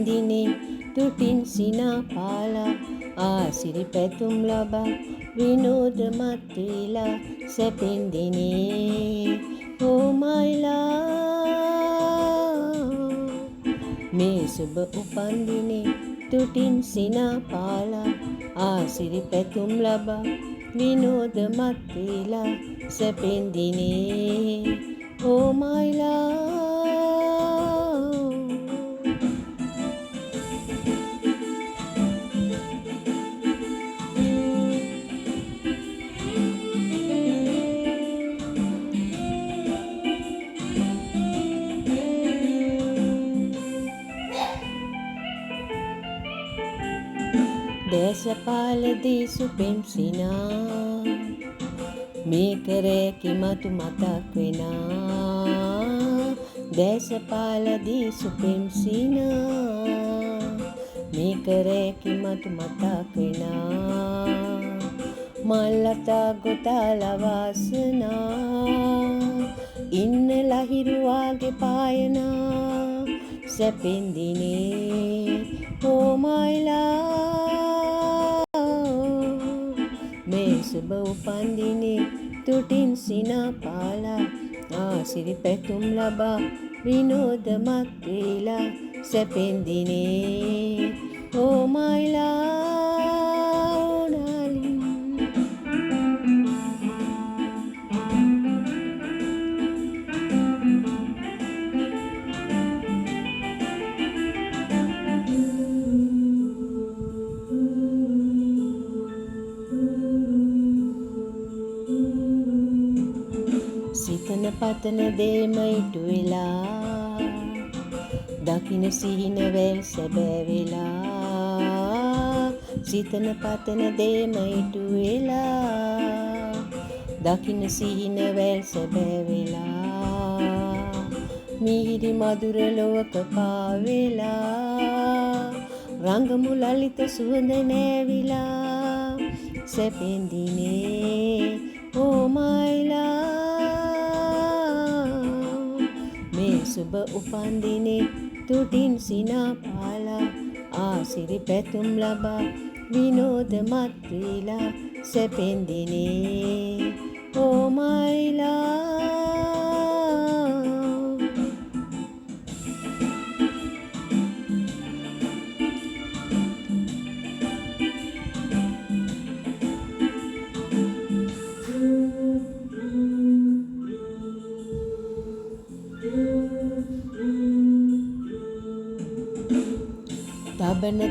උපන්දිනේ තුටින් සිනා පාලා ආසිරි පැතුම් ලබා විනෝදමත් වේලා සැපෙන් දිනේ oh my love මේ සුබ උපන්දිනේ තුටින් සිනා පාලා ආසිරි පැතුම් ලබා විනෝදමත් වේලා සැපෙන් දිනේ oh my love දේශපාලදී සුපෙම්සිනා මේක රැකි මතු මතක් වෙනා දේශපාලදී සුපෙම්සිනා මේක රැකි මතු මතක් වෙනා මල්ලතා ගොතාලා වාසනා ඉන්න ලහිරුවාගේ පායනා සැපෙන් දිනේ oh my love මේ සුබ උපන්දිනේ තුටින් සිනා පාලා ආසිරි පැතුම් ලබා විනෝදමත් වේලා සැපෙන් දිනේ oh my love darling සිතන පතන දේම ඉටු වෙලා දකින සිහින වැල් සැබෑ වෙලා සිතන පතන දේම ඉටු වෙලා දකින සිහින වැල් සැබෑ වෙලා මිහිරි මధుර ලොවක පාවෙලා රංගමු ලලිත සුවඳ නෑවිලා සැපෙන් දිනේ oh my love මේ සුබ උපන්දිනේ තුටින් සිනා පාලා ආසිරි පැතුම් ලබා විනෝදමත් වේලා සැපෙන් දිනේ oh my love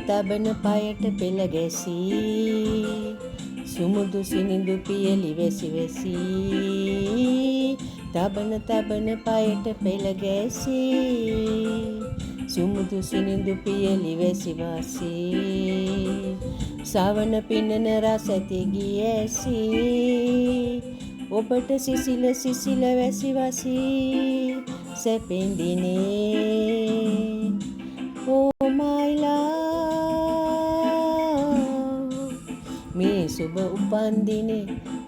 තබන පයට පෙළ ගැසී සුමුදු සිනිඳු පියලි වැසි වැසි තබන පයට පෙළ ගැසී සුමුදු සිනිඳු පියලි වැසි වැසි සවන පින්නන රස ඇති ගී ඇසී ඔබට සිසිල වැසි වැසි සැපෙන් දිනේ oh my love මේ සුබ උපන්දිනේ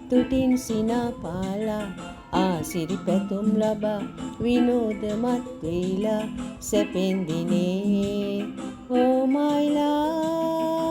තුටින් සිනා පාලා ආසිරි පැතුම් ලබා විනෝදමත් වේලා සැපෙන් දිනේ oh my love